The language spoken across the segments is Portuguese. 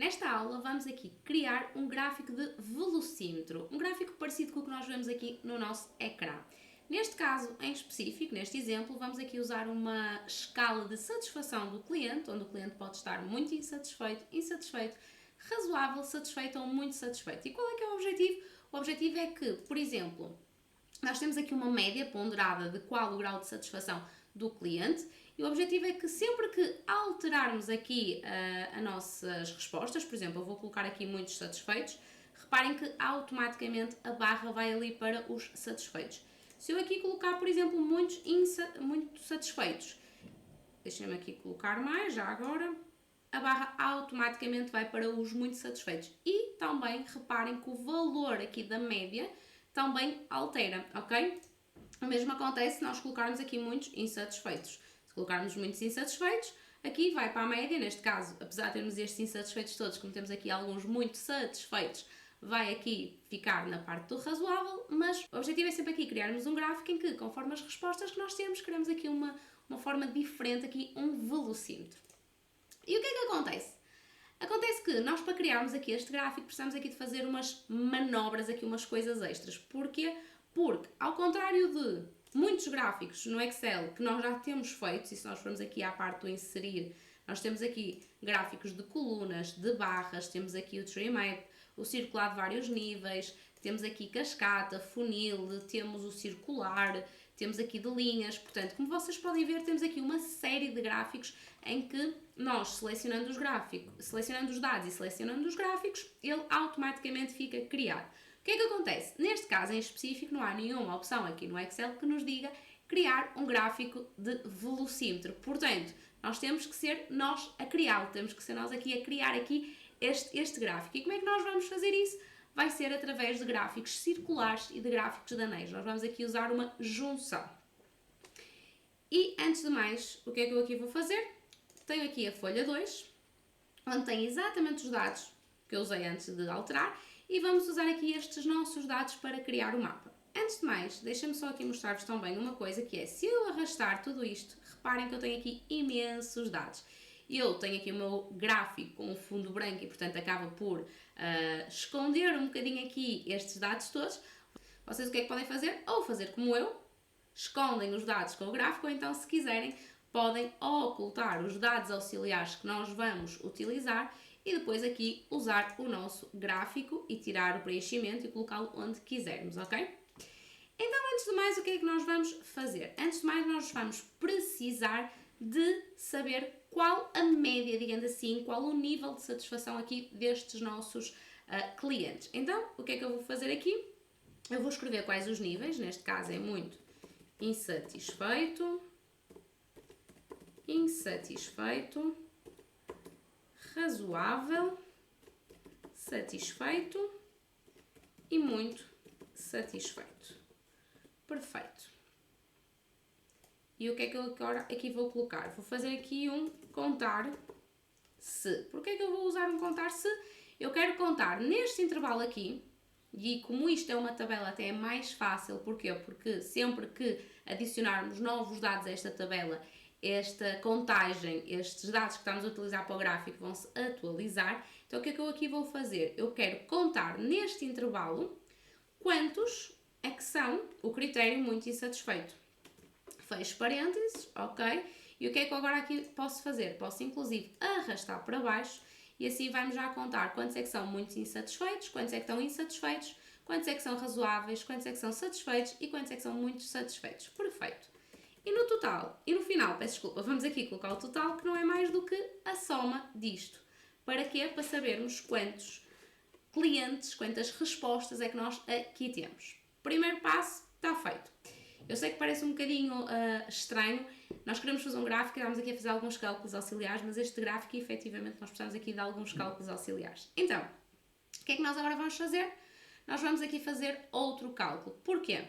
Nesta aula vamos aqui criar um gráfico de velocímetro, um gráfico parecido com o que nós vemos aqui no nosso ecrã. Neste caso em específico, neste exemplo, vamos aqui usar uma escala de satisfação do cliente, onde o cliente pode estar muito insatisfeito, insatisfeito, razoável, satisfeito ou muito satisfeito. E qual é que é o objetivo? O objetivo é que, por exemplo, nós temos aqui uma média ponderada de qual o grau de satisfação do cliente e o objetivo é que sempre que alterarmos aqui as nossas respostas, por exemplo, eu vou colocar aqui muitos satisfeitos, reparem que automaticamente a barra vai ali para os satisfeitos. Se eu aqui colocar, por exemplo, muito satisfeitos, deixem-me aqui colocar mais, já agora, a barra automaticamente vai para os muito satisfeitos. E também reparem que o valor aqui da média também altera, ok? O mesmo acontece se nós colocarmos aqui muitos insatisfeitos. Se colocarmos muitos insatisfeitos, aqui vai para a média, neste caso, apesar de termos estes insatisfeitos todos, como temos aqui alguns muito satisfeitos, vai aqui ficar na parte do razoável, mas o objetivo é sempre aqui criarmos um gráfico em que, conforme as respostas que nós temos, criamos aqui uma forma diferente, aqui um velocímetro. E o que é que acontece? Acontece que nós, para criarmos aqui este gráfico, precisamos aqui de fazer umas manobras, aqui umas coisas extras. Porquê? Porque, ao contrário de muitos gráficos no Excel que nós já temos feitos, e se nós formos aqui à parte do inserir, nós temos aqui gráficos de colunas, de barras, temos aqui o tree map, o circular de vários níveis, temos aqui cascata, funil, temos o circular, temos aqui de linhas. Portanto, como vocês podem ver, temos aqui uma série de gráficos em que nós, selecionando os dados e selecionando os gráficos, ele automaticamente fica criado. O que é que acontece? Neste caso em específico, não há nenhuma opção aqui no Excel que nos diga criar um gráfico de velocímetro. Portanto, nós temos que ser nós a criá-lo, temos que ser nós aqui a criar aqui este gráfico. E como é que nós vamos fazer isso? Vai ser através de gráficos circulares e de gráficos de anéis. Nós vamos aqui usar uma junção. E antes de mais, o que é que eu aqui vou fazer? Tenho aqui a folha 2, onde tem exatamente os dados que eu usei antes de alterar, e vamos usar aqui estes nossos dados para criar o mapa. Antes de mais, deixem-me só aqui mostrar-vos também uma coisa que é, se eu arrastar tudo isto, reparem que eu tenho aqui imensos dados. Eu tenho aqui o meu gráfico com um fundo branco e, portanto, acaba por esconder um bocadinho aqui estes dados todos. Vocês o que é que podem fazer? Ou fazer como eu, escondem os dados com o gráfico, ou então, se quiserem, podem ocultar os dados auxiliares que nós vamos utilizar e depois aqui usar o nosso gráfico e tirar o preenchimento e colocá-lo onde quisermos, ok? Então, antes de mais, o que é que nós vamos fazer? Antes de mais, nós vamos precisar de saber qual a média, digamos assim, qual o nível de satisfação aqui destes nossos clientes. Então, o que é que eu vou fazer aqui? Eu vou escrever quais os níveis, neste caso é muito insatisfeito, insatisfeito, razoável, satisfeito e muito satisfeito. Perfeito. E o que é que eu agora aqui vou colocar? Vou fazer aqui um contar se. Porquê é que eu vou usar um contar se? Eu quero contar neste intervalo aqui, e como isto é uma tabela até é mais fácil, porquê? Porque sempre que adicionarmos novos dados a esta tabela, esta contagem, estes dados que estamos a utilizar para o gráfico vão-se atualizar. Então o que é que eu aqui vou fazer? Eu quero contar neste intervalo quantos é que são o critério muito insatisfeito. Fecho parênteses, ok? E o que é que eu agora aqui posso fazer? Posso inclusive arrastar para baixo e assim vamos já contar quantos é que são muito insatisfeitos, quantos é que estão insatisfeitos, quantos é que são razoáveis, quantos é que são satisfeitos e quantos é que são muito satisfeitos. Perfeito. E no total, e no final, peço desculpa, vamos aqui colocar o total que não é mais do que a soma disto. Para quê? Para sabermos quantos clientes, quantas respostas é que nós aqui temos. Primeiro passo, está feito. Eu sei que parece um bocadinho estranho, nós queremos fazer um gráfico e estamos aqui a fazer alguns cálculos auxiliares, mas este gráfico, efetivamente, nós precisamos aqui de alguns cálculos auxiliares. Então, o que é que nós agora vamos fazer? Nós vamos aqui fazer outro cálculo. Porquê?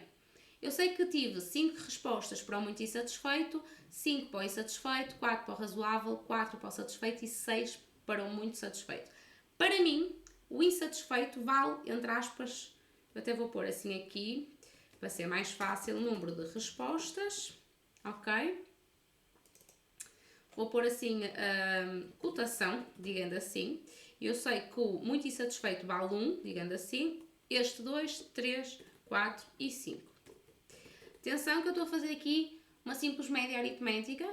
Eu sei que tive 5 respostas para o muito insatisfeito, 5 para o insatisfeito, 4 para o razoável, 4 para o satisfeito e 6 para o muito satisfeito. Para mim, o insatisfeito vale, entre aspas, eu até vou pôr assim aqui, para ser mais fácil, número de respostas, ok? Vou pôr assim cotação, digamos assim, Eu sei que o muito insatisfeito vale 1, digamos assim, este 2, 3, 4 e 5. Atenção que eu estou a fazer aqui uma simples média aritmética.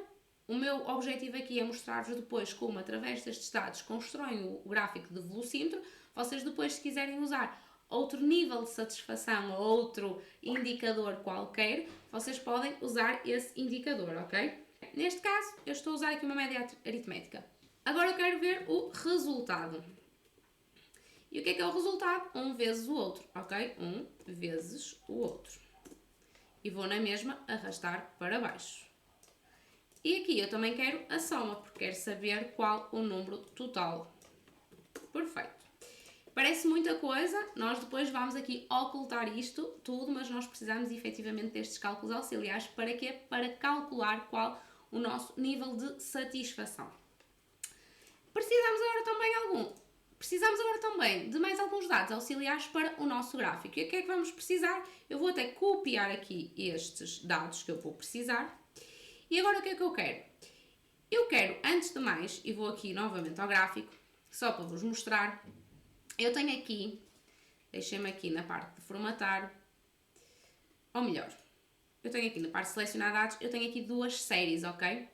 O meu objetivo aqui é mostrar-vos depois como, através destes dados, constroem o gráfico de velocímetro. Vocês depois, se quiserem usar outro nível de satisfação ou outro indicador qualquer, vocês podem usar esse indicador, ok? Neste caso, eu estou a usar aqui uma média aritmética. Agora eu quero ver o resultado. E o que é o resultado? 1 vezes o outro, ok? 1 vezes o outro. E vou na mesma arrastar para baixo. E aqui eu também quero a soma, porque quero saber qual o número total. Perfeito. Parece muita coisa, nós depois vamos aqui ocultar isto tudo, mas nós precisamos efetivamente destes cálculos auxiliares. Para quê? Para calcular qual o nosso nível de satisfação. Precisamos agora também de mais alguns dados auxiliares para o nosso gráfico. E o que é que vamos precisar? Eu vou até copiar aqui estes dados que eu vou precisar. E agora o que é que eu quero? Eu quero, antes de mais, e vou aqui novamente ao gráfico, só para vos mostrar, eu tenho aqui, deixem-me aqui na parte de formatar, ou melhor, eu tenho aqui na parte de selecionar dados, eu tenho aqui duas séries, ok?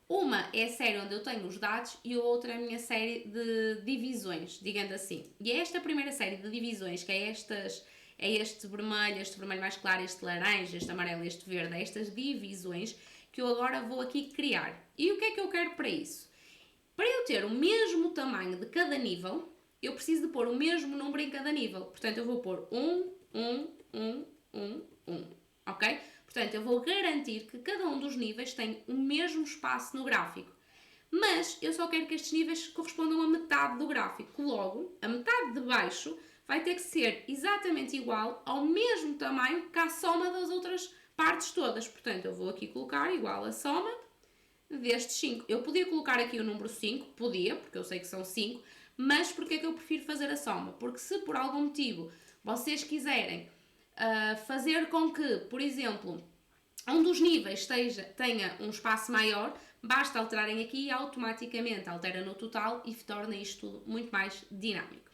Uma é a série onde eu tenho os dados e a outra é a minha série de divisões, digamos assim. E é esta primeira série de divisões, que é este vermelho mais claro, este laranja, este amarelo, este verde, é estas divisões que eu agora vou aqui criar. E o que é que eu quero para isso? Para eu ter o mesmo tamanho de cada nível, eu preciso de pôr o mesmo número em cada nível. Portanto, eu vou pôr 1, 1, 1, 1, 1, ok? Portanto, eu vou garantir que cada um dos níveis tem o mesmo espaço no gráfico. Mas eu só quero que estes níveis correspondam a metade do gráfico. Logo, a metade de baixo vai ter que ser exatamente igual ao mesmo tamanho que a soma das outras partes todas. Portanto, eu vou aqui colocar igual a soma destes 5. Eu podia colocar aqui o número 5, podia, porque eu sei que são 5, mas porquê é que eu prefiro fazer a soma? Porque se por algum motivo vocês quiserem fazer com que, por exemplo, um dos níveis tenha um espaço maior, basta alterarem aqui e automaticamente altera no total e torna isto tudo muito mais dinâmico.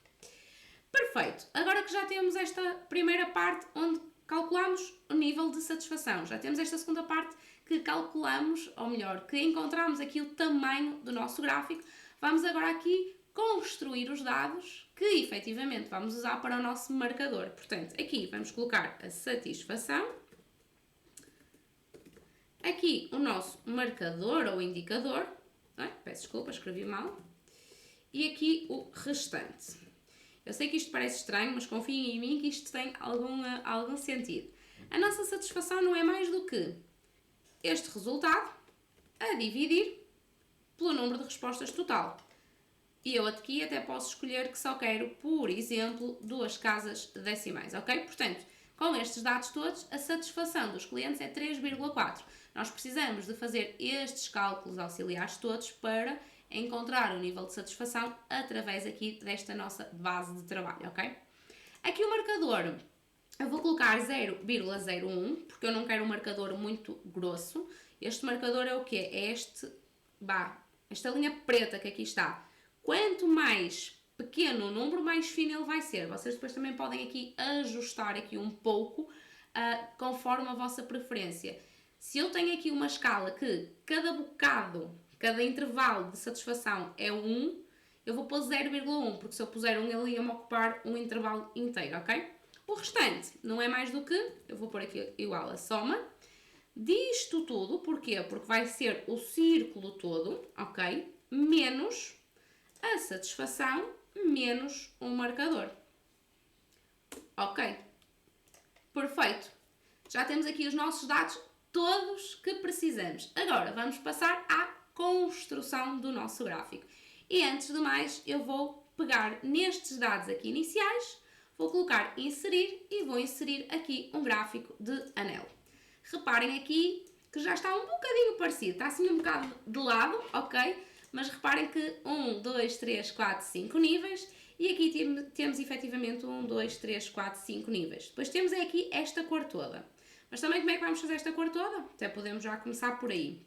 Perfeito! Agora que já temos esta primeira parte onde calculamos o nível de satisfação, já temos esta segunda parte que calculamos, ou melhor, que encontramos aqui o tamanho do nosso gráfico, vamos agora aqui construir os dados que efetivamente vamos usar para o nosso marcador. Portanto, aqui vamos colocar a satisfação, aqui o nosso marcador ou indicador, peço desculpa, escrevi mal, e aqui o restante. Eu sei que isto parece estranho, mas confiem em mim que isto tem algum sentido. A nossa satisfação não é mais do que este resultado a dividir pelo número de respostas total. E eu aqui até posso escolher que só quero, por exemplo, 2 casas decimais, ok? Portanto, com estes dados todos, a satisfação dos clientes é 3,4. Nós precisamos de fazer estes cálculos auxiliares todos para encontrar o nível de satisfação através aqui desta nossa base de trabalho, ok? Aqui o marcador, eu vou colocar 0,01, porque eu não quero um marcador muito grosso. Este marcador é o quê? É esta linha preta que aqui está. Quanto mais pequeno o número, mais fino ele vai ser. Vocês depois também podem aqui ajustar aqui um pouco conforme a vossa preferência. Se eu tenho aqui uma escala que cada intervalo de satisfação é 1, eu vou pôr 0,1, porque se eu puser 1 ele ia-me ocupar um intervalo inteiro, ok? O restante não é mais do que, eu vou pôr aqui igual a soma disto tudo, porquê? Porque vai ser o círculo todo, ok? Menos a satisfação, menos um marcador. Ok? Perfeito. Já temos aqui os nossos dados todos que precisamos. Agora vamos passar à construção do nosso gráfico. E antes de mais, eu vou pegar nestes dados aqui iniciais, vou colocar inserir e vou inserir aqui um gráfico de anel. Reparem aqui que já está um bocadinho parecido, está assim um bocado de lado, ok? Mas reparem que 1, 2, 3, 4, 5 níveis e aqui temos efetivamente 1, 2, 3, 4, 5 níveis. Depois temos aqui esta cor toda. Mas também como é que vamos fazer esta cor toda? Até podemos já começar por aí.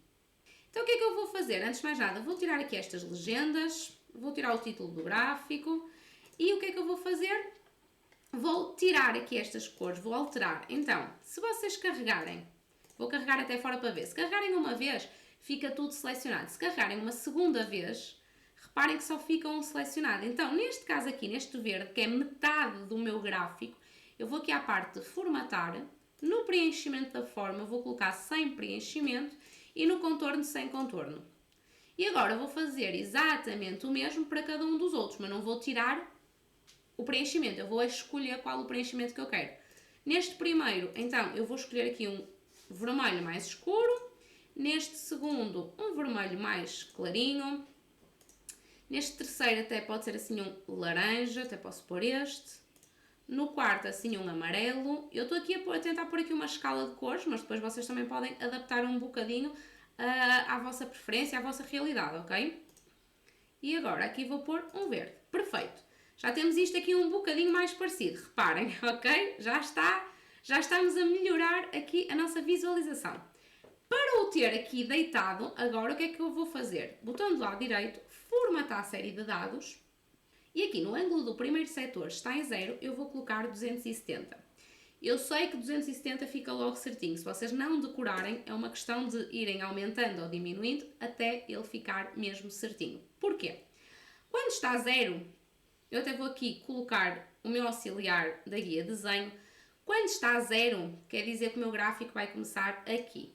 Então o que é que eu vou fazer? Antes de mais nada, vou tirar aqui estas legendas. vou tirar o título do gráfico e o que é que eu vou fazer? Vou tirar aqui estas cores, vou alterar. Então, se vocês carregarem, vou carregar até fora para ver, se carregarem uma vez, fica tudo selecionado. Se carregarem uma segunda vez, reparem que só fica um selecionado. Então, neste caso aqui, neste verde, que é metade do meu gráfico, eu vou aqui à parte de formatar, no preenchimento da forma, eu vou colocar sem preenchimento e no contorno sem contorno. E agora vou fazer exatamente o mesmo para cada um dos outros, mas não vou tirar o preenchimento, eu vou escolher qual o preenchimento que eu quero. Neste primeiro, então, eu vou escolher aqui um vermelho mais escuro, neste segundo, um vermelho mais clarinho, neste terceiro até pode ser assim um laranja, até posso pôr este, no quarto assim um amarelo. Eu estou aqui a tentar pôr aqui uma escala de cores, mas depois vocês também podem adaptar um bocadinho à vossa preferência, à vossa realidade, ok? E agora aqui vou pôr um verde, perfeito. Já temos isto aqui um bocadinho mais parecido, reparem, ok? Já estamos a melhorar aqui a nossa visualização. Para o ter aqui deitado, agora o que é que eu vou fazer? Botão do lado direito, formatar a série de dados, e aqui no ângulo do primeiro setor está em 0, eu vou colocar 270. Eu sei que 270 fica logo certinho, se vocês não decorarem, é uma questão de irem aumentando ou diminuindo até ele ficar mesmo certinho. Porquê? Quando está a 0, eu até vou aqui colocar o meu auxiliar da guia desenho. Quando está a 0, quer dizer que o meu gráfico vai começar aqui.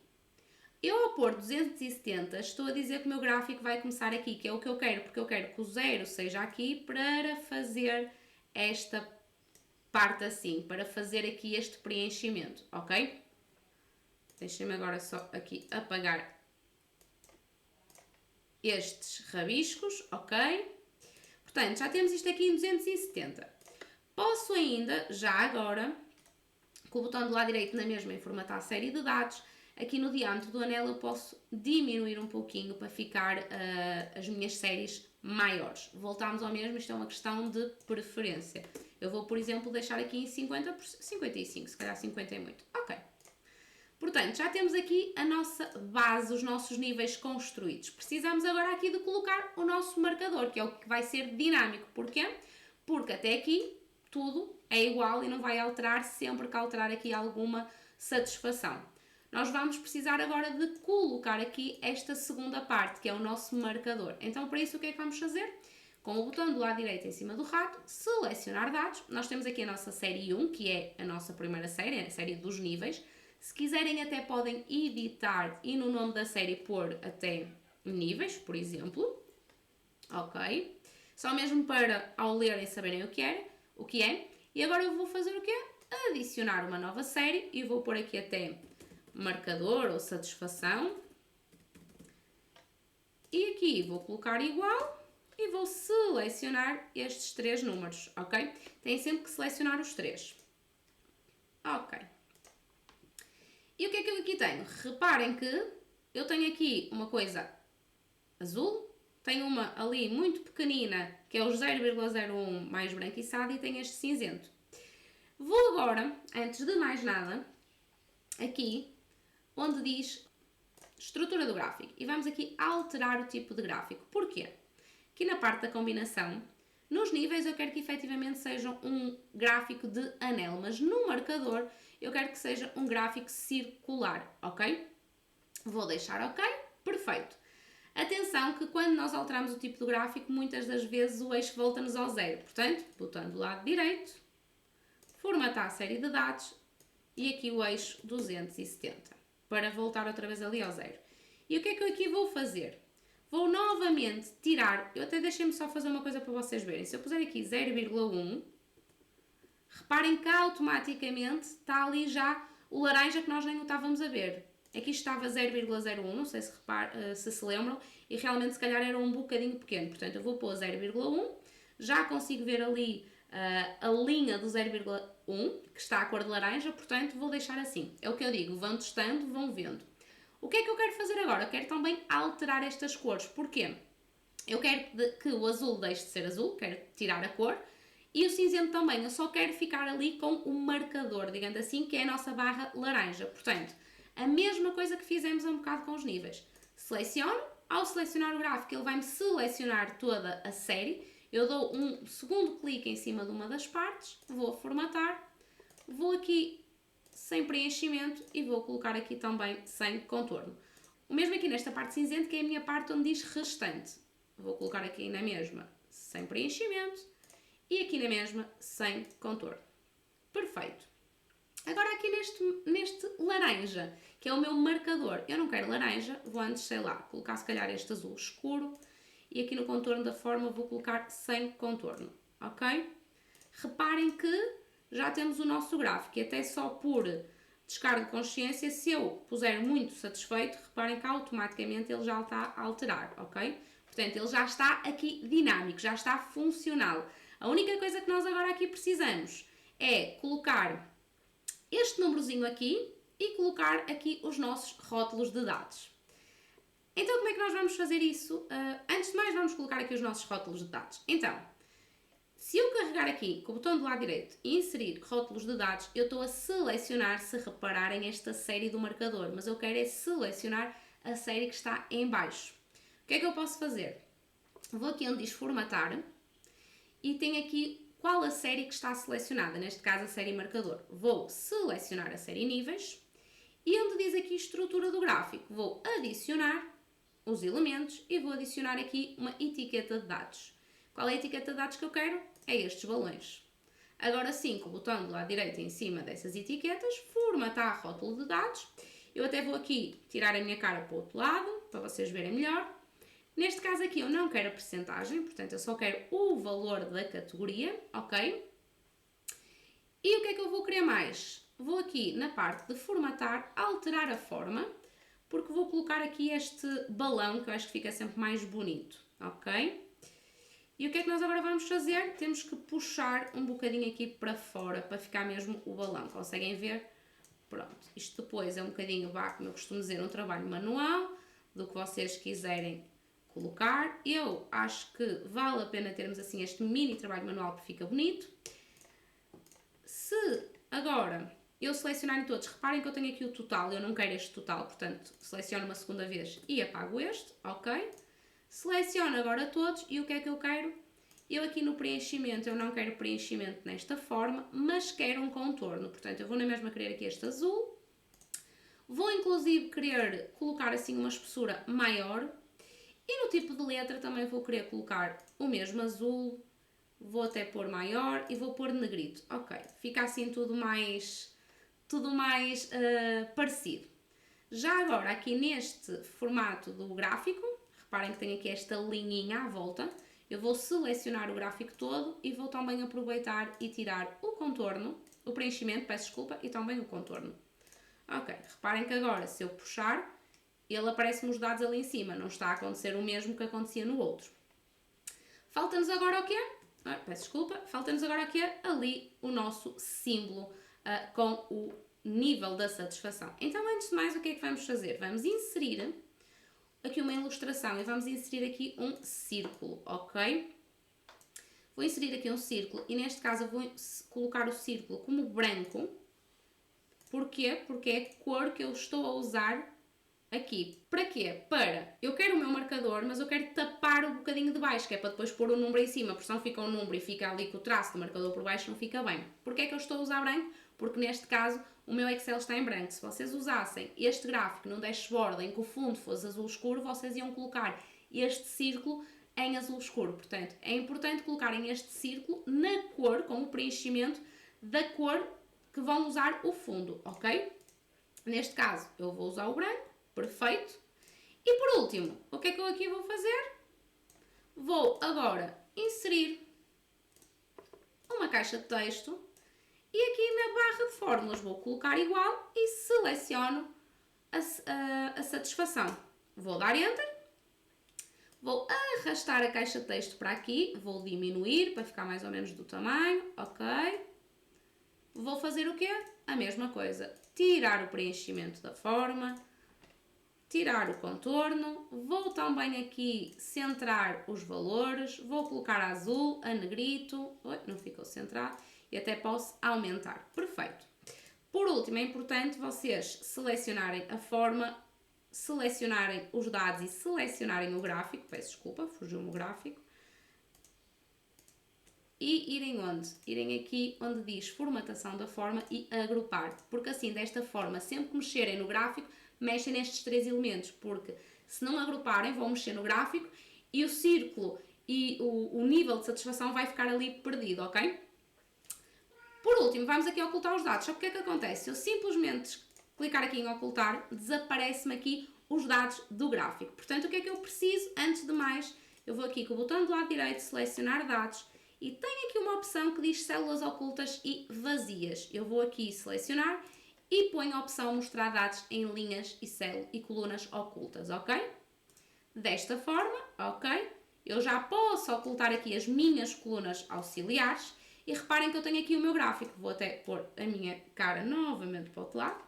Eu ao pôr 270, estou a dizer que o meu gráfico vai começar aqui, que é o que eu quero, porque eu quero que o 0 seja aqui para fazer esta parte assim, para fazer aqui este preenchimento, ok? Deixem-me agora só aqui apagar estes rabiscos, ok? Portanto, já temos isto aqui em 270. Posso ainda, já agora, com o botão do lado direito na mesma em formatar a série de dados, aqui no diâmetro do anel eu posso diminuir um pouquinho para ficar as minhas séries maiores. Voltamos ao mesmo, isto é uma questão de preferência. Eu vou, por exemplo, deixar aqui em 50%, 55%, se calhar 50% é muito. Ok. Portanto, já temos aqui a nossa base, os nossos níveis construídos. Precisamos agora aqui de colocar o nosso marcador, que é o que vai ser dinâmico. Porquê? Porque até aqui tudo é igual e não vai alterar sempre que alterar aqui alguma satisfação. Nós vamos precisar agora de colocar aqui esta segunda parte, que é o nosso marcador. Então, para isso, o que é que vamos fazer? Com o botão do lado direito em cima do rato, selecionar dados. Nós temos aqui a nossa série 1, que é a nossa primeira série, a série dos níveis. Se quiserem até podem editar e no nome da série pôr até níveis, por exemplo. Ok? Só mesmo para ao lerem saberem o que é. E agora eu vou fazer o quê? Adicionar uma nova série e vou pôr aqui até marcador ou satisfação. E aqui vou colocar igual e vou selecionar estes 3 números, ok? Têm sempre que selecionar os 3. Ok. E o que é que eu aqui tenho? Reparem que eu tenho aqui uma coisa azul, tenho uma ali muito pequenina, que é o 0,01 mais branquiçado, e tenho este cinzento. Vou agora, antes de mais nada, aqui, onde diz estrutura do gráfico, e vamos aqui alterar o tipo de gráfico. Porquê? Aqui na parte da combinação, nos níveis eu quero que efetivamente seja um gráfico de anel, mas no marcador eu quero que seja um gráfico circular, ok? Vou deixar ok, perfeito. Atenção que quando nós alteramos o tipo do gráfico, muitas das vezes o eixo volta-nos ao 0. Portanto, botão do lado direito, formatar a série de dados e aqui o eixo 270, para voltar outra vez ali ao 0. E o que é que eu aqui vou fazer? Vou novamente tirar, eu até deixei-me só fazer uma coisa para vocês verem. Se eu puser aqui 0,1, reparem que automaticamente está ali já o laranja que nós nem o estávamos a ver. Aqui estava 0,01, não sei se lembram, e realmente se calhar era um bocadinho pequeno. Portanto, eu vou pôr 0,1, já consigo ver ali a linha do 0,1, que está a cor de laranja, portanto vou deixar assim. É o que eu digo, vão testando, vão vendo. O que é que eu quero fazer agora? Eu quero também alterar estas cores. Porquê? Eu quero que o azul deixe de ser azul, quero tirar a cor, e o cinzento também. Eu só quero ficar ali com o marcador, digamos assim, que é a nossa barra laranja. Portanto, a mesma coisa que fizemos um bocado com os níveis. Seleciono, Ao selecionar o gráfico, ele vai-me selecionar toda a série. Eu dou um segundo clique em cima de uma das partes, vou formatar, vou aqui sem preenchimento e vou colocar aqui também sem contorno. O mesmo aqui nesta parte cinzenta, que é a minha parte onde diz restante. Vou colocar aqui na mesma sem preenchimento e aqui na mesma sem contorno. Perfeito. Agora aqui neste laranja, que é o meu marcador, eu não quero laranja, vou antes, sei lá, colocar se calhar este azul escuro e aqui no contorno da forma vou colocar sem contorno, ok? Reparem que já temos o nosso gráfico e até só por descargo de consciência, se eu puser muito satisfeito, reparem que automaticamente ele já está a alterar, ok? Portanto, ele já está aqui dinâmico, já está funcional. A única coisa que nós agora aqui precisamos é colocar este númerozinho aqui e colocar aqui os nossos rótulos de dados. Então, como é que nós vamos fazer isso? Antes de mais, vamos colocar aqui os nossos rótulos de dados. Então, se eu carregar aqui com o botão do lado direito e inserir rótulos de dados, eu estou a selecionar, se repararem, esta série do marcador, mas eu quero é selecionar a série que está em baixo. O que é que eu posso fazer? Vou aqui onde diz formatar e tenho aqui qual a série que está selecionada, neste caso a série marcador. Vou selecionar a série níveis e onde diz aqui estrutura do gráfico, vou adicionar os elementos e vou adicionar aqui uma etiqueta de dados. Qual é a etiqueta de dados que eu quero? É estes balões. Agora sim, com o botão do lado direito em cima dessas etiquetas, formatar rótulo de dados. Eu até vou aqui tirar a minha cara para o outro lado, para vocês verem melhor. Neste caso aqui eu não quero a percentagem, portanto eu só quero o valor da categoria, ok? E o que é que eu vou querer mais? Vou aqui na parte de formatar, alterar a forma, porque vou colocar aqui este balão que eu acho que fica sempre mais bonito, ok? E o que é que nós agora vamos fazer? Temos que puxar um bocadinho aqui para fora, para ficar mesmo o balão, conseguem ver? Pronto, isto depois é um bocadinho, como eu costumo dizer, um trabalho manual, do que vocês quiserem colocar. Eu acho que vale a pena termos assim este mini trabalho manual porque fica bonito. Se agora eu selecionar em todos, reparem que eu tenho aqui o total, eu não quero este total, portanto seleciono uma segunda vez e apago este, ok? Seleciono agora todos e o que é que eu quero? Eu aqui no preenchimento, eu não quero preenchimento nesta forma, mas quero um contorno, portanto eu vou na mesma querer aqui este azul. Vou inclusive querer colocar assim uma espessura maior. E no tipo de letra também vou querer colocar o mesmo azul, vou até pôr maior e vou pôr negrito. Ok, fica assim tudo mais parecido. Já agora aqui neste formato do gráfico, reparem que tem aqui esta linhinha à volta, eu vou selecionar o gráfico todo e vou também aproveitar e tirar o contorno, o preenchimento, peço desculpa, e também o contorno. Ok, reparem que agora se eu puxar, ele aparece-me os dados ali em cima, não está a acontecer o mesmo que acontecia no outro. Falta-nos agora o quê? Peço desculpa, falta-nos agora o quê? Ali o nosso símbolo com o nível da satisfação. Então, antes de mais, o que é que vamos fazer? Vamos inserir aqui uma ilustração e vamos inserir aqui um círculo, ok? Vou inserir aqui um círculo e neste caso eu vou colocar o círculo como branco. Porquê? Porque é a cor que eu estou a usar aqui. Para quê? Para, eu quero o meu marcador, mas eu quero tapar o bocadinho de baixo, que é para depois pôr o número em cima, porque senão fica um número e fica ali com o traço do marcador por baixo, não fica bem. Porquê é que eu estou a usar branco? Porque neste caso o meu Excel está em branco. Se vocês usassem este gráfico no dashboard em que o fundo fosse azul escuro, vocês iam colocar este círculo em azul escuro. Portanto, é importante colocarem este círculo na cor, com o preenchimento da cor que vão usar o fundo, ok? Neste caso, eu vou usar o branco, perfeito. E por último, o que é que eu aqui vou fazer? Vou agora inserir uma caixa de texto e aqui na barra de fórmulas vou colocar igual e seleciono a satisfação. Vou dar Enter, vou arrastar a caixa de texto para aqui, vou diminuir para ficar mais ou menos do tamanho, ok? Vou fazer o quê? A mesma coisa, tirar o preenchimento da forma, tirar o contorno, vou também aqui centrar os valores, vou colocar azul, a negrito, não ficou centrado, e até posso aumentar, perfeito. Por último, é importante vocês selecionarem a forma selecionarem os dados e selecionarem o gráfico, peço desculpa, fugiu-me o gráfico, e irem onde? Irem aqui onde diz formatação da forma e agrupar, porque assim, desta forma, sempre que mexerem no gráfico, mexem nestes 3 elementos, porque se não agruparem, vão mexer no gráfico e o círculo e o nível de satisfação vai ficar ali perdido, ok? Por último, vamos aqui ocultar os dados. Só que o que é que acontece? Se eu simplesmente clicar aqui em ocultar, desaparece-me aqui os dados do gráfico. Portanto, o que é que eu preciso? Antes de mais, eu vou aqui com o botão do lado direito, selecionar dados, e tenho aqui uma opção que diz células ocultas e vazias. Eu vou aqui selecionar e ponho a opção mostrar dados em linhas e colunas ocultas, ok? Desta forma, ok? Eu já posso ocultar aqui as minhas colunas auxiliares e reparem que eu tenho aqui o meu gráfico. Vou até pôr a minha cara novamente para o outro lado.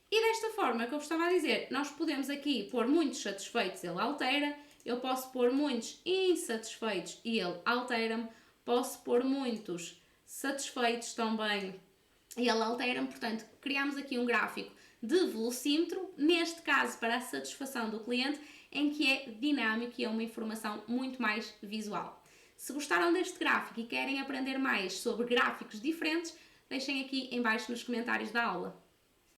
E desta forma, que eu vos estava a dizer, nós podemos aqui pôr muitos satisfeitos, ele altera. Eu posso pôr muitos insatisfeitos e ele altera-me. Posso pôr muitos satisfeitos também e ele altera-me. Portanto, criamos aqui um gráfico de velocímetro, neste caso para a satisfação do cliente, em que é dinâmico e é uma informação muito mais visual. Se gostaram deste gráfico e querem aprender mais sobre gráficos diferentes, deixem aqui em baixo nos comentários da aula.